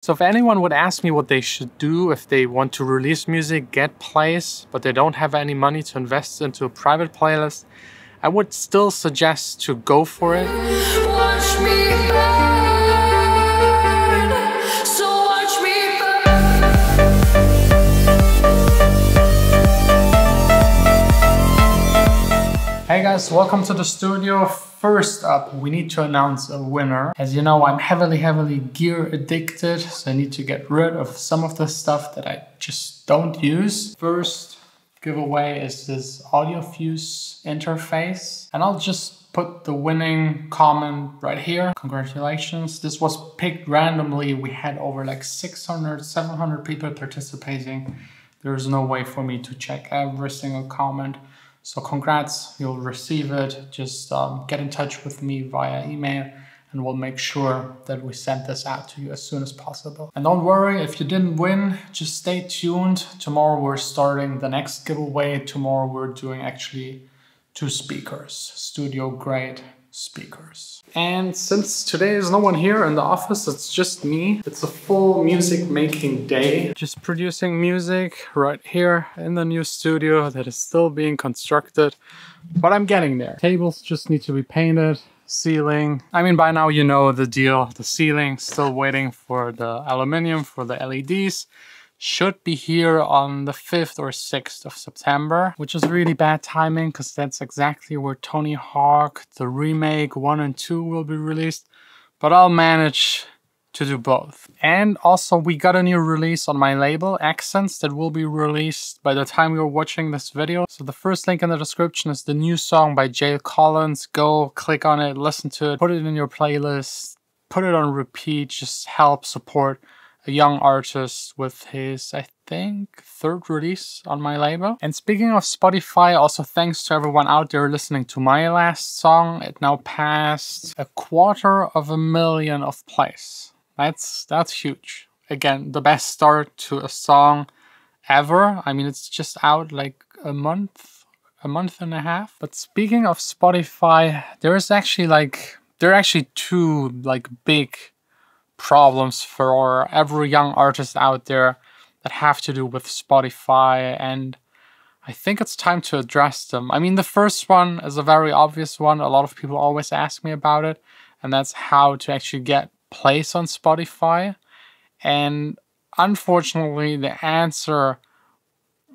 So if anyone would ask me what they should do if they want to release music, get plays, but they don't have any money to invest into a private playlist, I would still suggest to go for it. Watch me burn, so watch me burn. Hey guys, welcome to the studio. First up, we need to announce a winner. As you know, I'm heavily gear addicted, so I need to get rid of some of the stuff that I just don't use. First giveaway is this AudioFuse interface, and I'll just put the winning comment right here. Congratulations. This was picked randomly. We had over like 600, 700 people participating. There's no way for me to check every single comment. So congrats, you'll receive it. Just get in touch with me via email and we'll make sure that we send this out to you as soon as possible. And don't worry, if you didn't win, just stay tuned. Tomorrow we're starting the next giveaway. Tomorrow we're doing actually 2 speakers, studio grade speakers. And since today is no one here in the office, it's just me. It's a full music making day. Just producing music right here in the new studio that is still being constructed, but I'm getting there. Tables just need to be painted. Ceiling, I mean, by now you know the deal. The ceiling, still waiting for the aluminum for the LEDs. Should be here on the 5th or 6th of September, which is really bad timing because that's exactly where Tony Hawk, the remake 1 and 2 will be released. But I'll manage to do both. And also we got a new release on my label, Accents, that will be released by the time you're watching this video. So the first link in the description is the new song by Jay Collins. Go click on it, listen to it, put it in your playlist, put it on repeat, just help support a young artist with his, I think, 3rd release on my label. And speaking of Spotify, also thanks to everyone out there listening to my last song. It now passed 250,000 of plays. That's huge. Again, the best start to a song ever. I mean, it's just out like a month and a half. But speaking of Spotify, there are actually 2 like big problems for every young artist out there that have to do with Spotify, and I think it's time to address them. I mean, the first one is a very obvious one. A lot of people always ask me about it, and that's how to actually get plays on Spotify. And unfortunately, the answer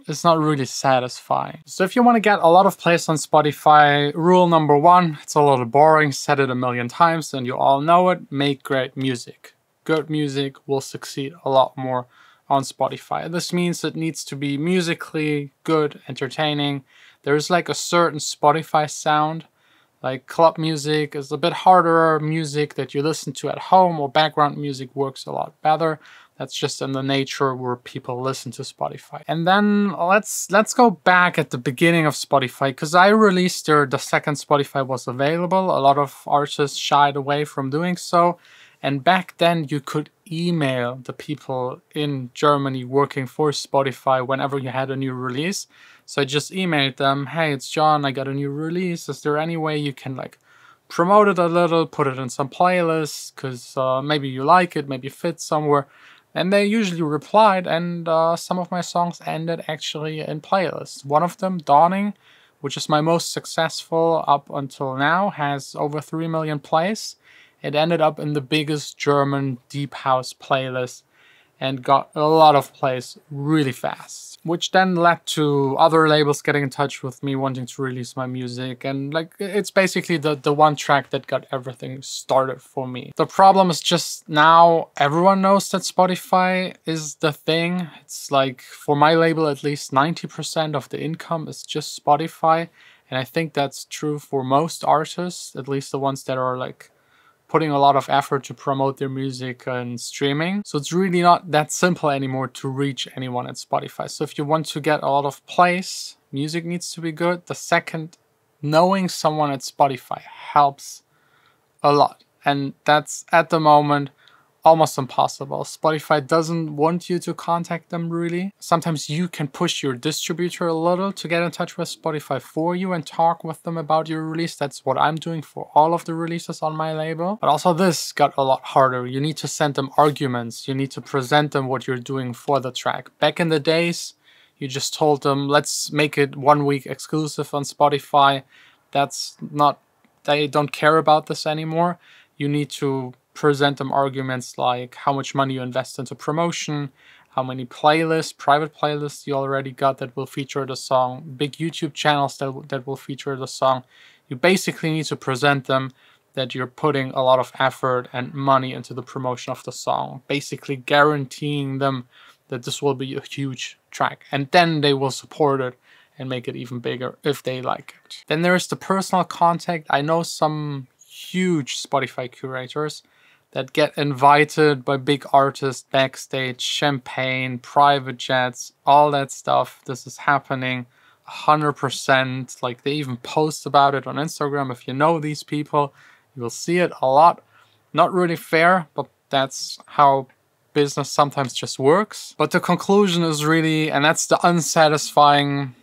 is not really satisfying. So if you want to get a lot of plays on Spotify, rule number 1, it's a little boring, said it a million times and you all know it, make great music. Good music will succeed a lot more on Spotify. This means it needs to be musically good, entertaining. There's like a certain Spotify sound, like club music is a bit harder. Music that you listen to at home or background music works a lot better. That's just in the nature where people listen to Spotify. And then let's go back at the beginning of Spotify, because I released the 2nd Spotify was available. A lot of artists shied away from doing so. And back then you could email the people in Germany working for Spotify whenever you had a new release. So I just emailed them, hey, it's John, I got a new release. Is there any way you can like promote it a little, put it in some playlists, because maybe you like it, maybe it fits somewhere. And they usually replied, and some of my songs ended actually in playlists. One of them, Dawning, which is my most successful up until now, has over 3 million plays. It ended up in the biggest German deep house playlist and got a lot of plays really fast, which then led to other labels getting in touch with me wanting to release my music. And like, it's basically the one track that got everything started for me. The problem is just now everyone knows that Spotify is the thing. It's like, for my label, at least 90% of the income is just Spotify. And I think that's true for most artists, at least the ones that are like putting a lot of effort to promote their music and streaming. So it's really not that simple anymore to reach anyone at Spotify. So if you want to get a lot of plays, music needs to be good. The second, knowing someone at Spotify helps a lot. And that's at the moment almost impossible. Spotify doesn't want you to contact them really. Sometimes you can push your distributor a little to get in touch with Spotify for you and talk with them about your release. That's what I'm doing for all of the releases on my label. But also this got a lot harder. You need to send them arguments. You need to present them what you're doing for the track. Back in the days, you just told them, let's make it 1 week exclusive on Spotify. That's not, they don't care about this anymore. You need to present them arguments like how much money you invest into promotion, how many playlists, private playlists you already got that will feature the song, big YouTube channels that will feature the song. You basically need to present them that you're putting a lot of effort and money into the promotion of the song, basically guaranteeing them that this will be a huge track, and then they will support it and make it even bigger if they like it. Then there's the personal contact. I know some huge Spotify curators that get invited by big artists backstage, champagne, private jets, all that stuff. This is happening 100%. Like, they even post about it on Instagram. If you know these people, you will see it a lot. Not really fair, but that's how business sometimes just works. But the conclusion is really, and that's the unsatisfying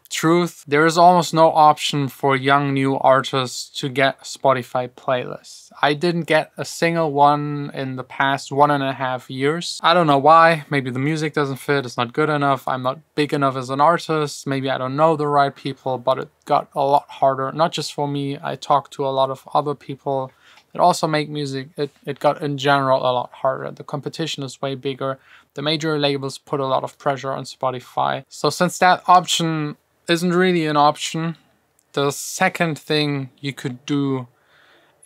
truth, there is almost no option for young new artists to get Spotify playlists. I didn't get a single one in the past 1.5 years. I don't know why. Maybe the music doesn't fit, it's not good enough, I'm not big enough as an artist, maybe I don't know the right people, but it got a lot harder. Not just for me, I talked to a lot of other people that also make music. It got in general a lot harder. The competition is way bigger. The major labels put a lot of pressure on Spotify. So since that option isn't really an option, the second thing you could do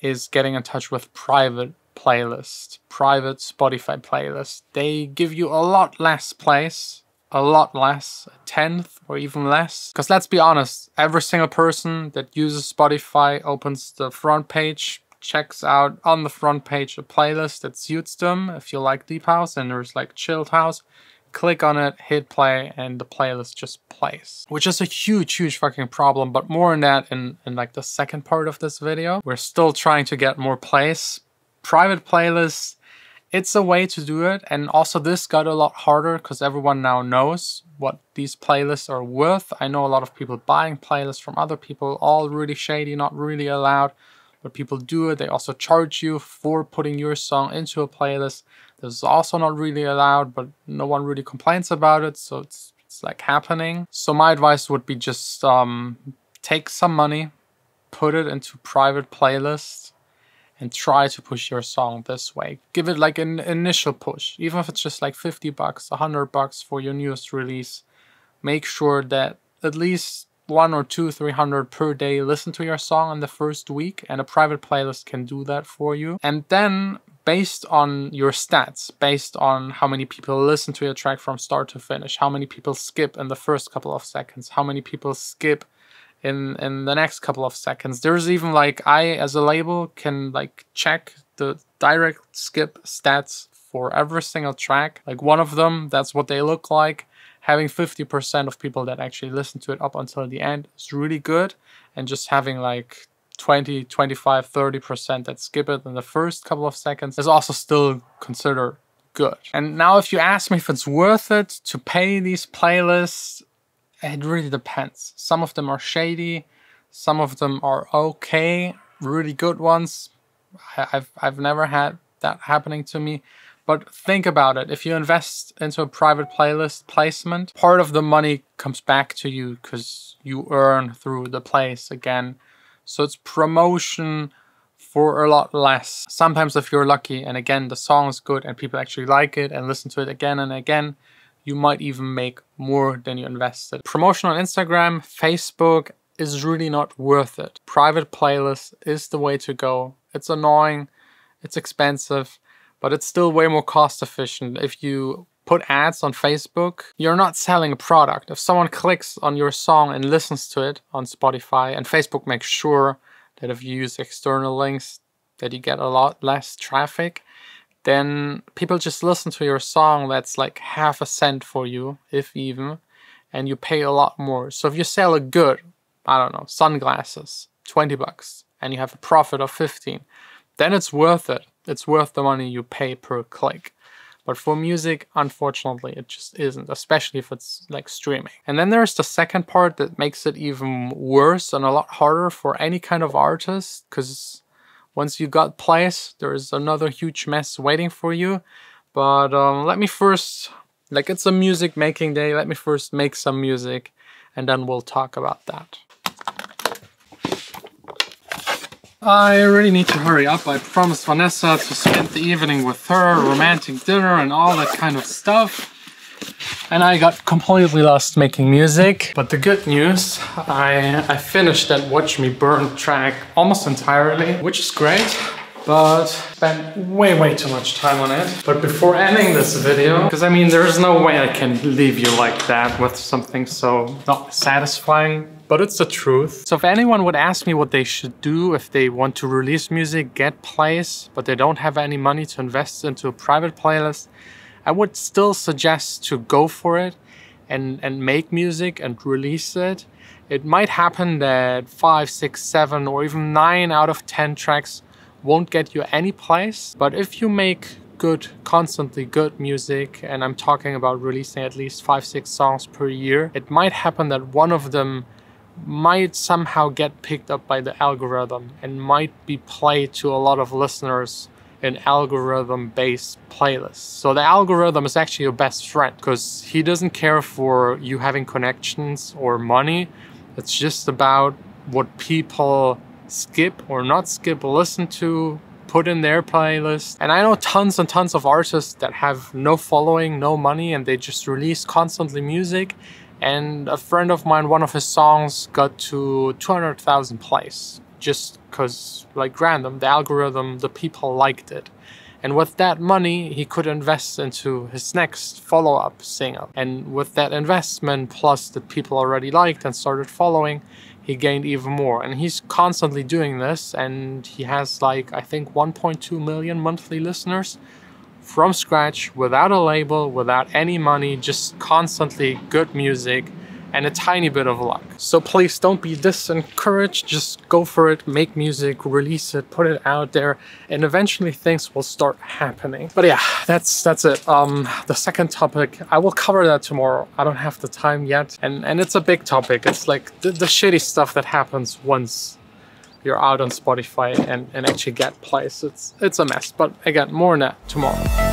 is getting in touch with private playlists, private Spotify playlists. They give you a lot less plays, a lot less, a tenth or even less. Because let's be honest, every single person that uses Spotify opens the front page, checks out on the front page a playlist that suits them. If you like deep house and there's like chilled house, click on it, hit play, and the playlist just plays. Which is a huge fucking problem, but more on that in like the second part of this video. We're still trying to get more plays. Private playlists, it's a way to do it, and also this got a lot harder because everyone now knows what these playlists are worth. I know a lot of people buying playlists from other people, all really shady, not really allowed, but people do it. They also charge you for putting your song into a playlist. This is also not really allowed, but no one really complains about it, so it's like happening. So my advice would be just take some money, put it into private playlists, and try to push your song this way. Give it like an initial push, even if it's just like 50 bucks, 100 bucks for your newest release. Make sure that at least 100 or 200, 300 per day listen to your song in the first week, and a private playlist can do that for you. And then based on your stats, based on how many people listen to your track from start to finish, how many people skip in the first couple of seconds, how many people skip in the next couple of seconds. There's even like, I as a label can like check the direct skip stats for every single track. Like one of them, that's what they look like. Having 50% of people that actually listen to it up until the end is really good, and just having like 20, 25, 30% that skip it in the first couple of seconds is also still considered good. And now if you ask me if it's worth it to pay these playlists, it really depends. Some of them are shady, some of them are okay, really good ones. I've never had that happening to me. But think about it, if you invest into a private playlist placement, part of the money comes back to you because you earn through the plays again. So it's promotion for a lot less. Sometimes if you're lucky, and again, the song is good and people actually like it and listen to it again and again, you might even make more than you invested. Promotion on Instagram, Facebook is really not worth it. Private playlist is the way to go. It's annoying, it's expensive, but it's still way more cost efficient. If you put ads on Facebook, you're not selling a product. If someone clicks on your song and listens to it on Spotify, and Facebook makes sure that if you use external links that you get a lot less traffic, then people just listen to your song that's like half a cent for you, if even, and you pay a lot more. So if you sell a good, I don't know, sunglasses, 20 bucks, and you have a profit of 15, then it's worth it. it's worth the money you pay per click. But for music, unfortunately, it just isn't, especially if it's like streaming. And then there's the second part that makes it even worse and a lot harder for any kind of artist, because once you got plays, there's another huge mess waiting for you. But let me first, like, it's a music making day, let me first make some music and then we'll talk about that. I really need to hurry up. I promised Vanessa to spend the evening with her, romantic dinner and all that kind of stuff. And I got completely lost making music. But the good news, I finished that Watch Me Burn track almost entirely, which is great, but spent way too much time on it. But before ending this video, because I mean, there's no way I can leave you like that with something so not satisfying. But it's the truth. So if anyone would ask me what they should do if they want to release music, get plays, but they don't have any money to invest into a private playlist, I would still suggest to go for it and make music and release it. It might happen that 5, 6, 7 or even 9 out of 10 tracks won't get you any plays. But if you make good, constantly good music, and I'm talking about releasing at least 5, 6 songs per year, it might happen that one of them might somehow get picked up by the algorithm and might be played to a lot of listeners in algorithm-based playlists. So the algorithm is actually your best friend because he doesn't care for you having connections or money. It's just about what people skip or not skip, listen to, put in their playlist. And I know tons and tons of artists that have no following, no money, and they just release constantly music. And a friend of mine, one of his songs got to 200,000 plays just because, like, random, the algorithm, the people liked it. And with that money, he could invest into his next follow-up single. And with that investment, plus that people already liked and started following, he gained even more. And he's constantly doing this, and he has, like, I think 1.2 million monthly listeners. From scratch, without a label, without any money, just constantly good music and a tiny bit of luck. So please don't be disencouraged, just go for it, make music, release it, put it out there, and eventually things will start happening. But yeah, that's it. The second topic, I will cover that tomorrow. I don't have the time yet, and it's a big topic. It's like the shitty stuff that happens once you're out on Spotify and actually get plays. It's a mess, but again, more on that tomorrow.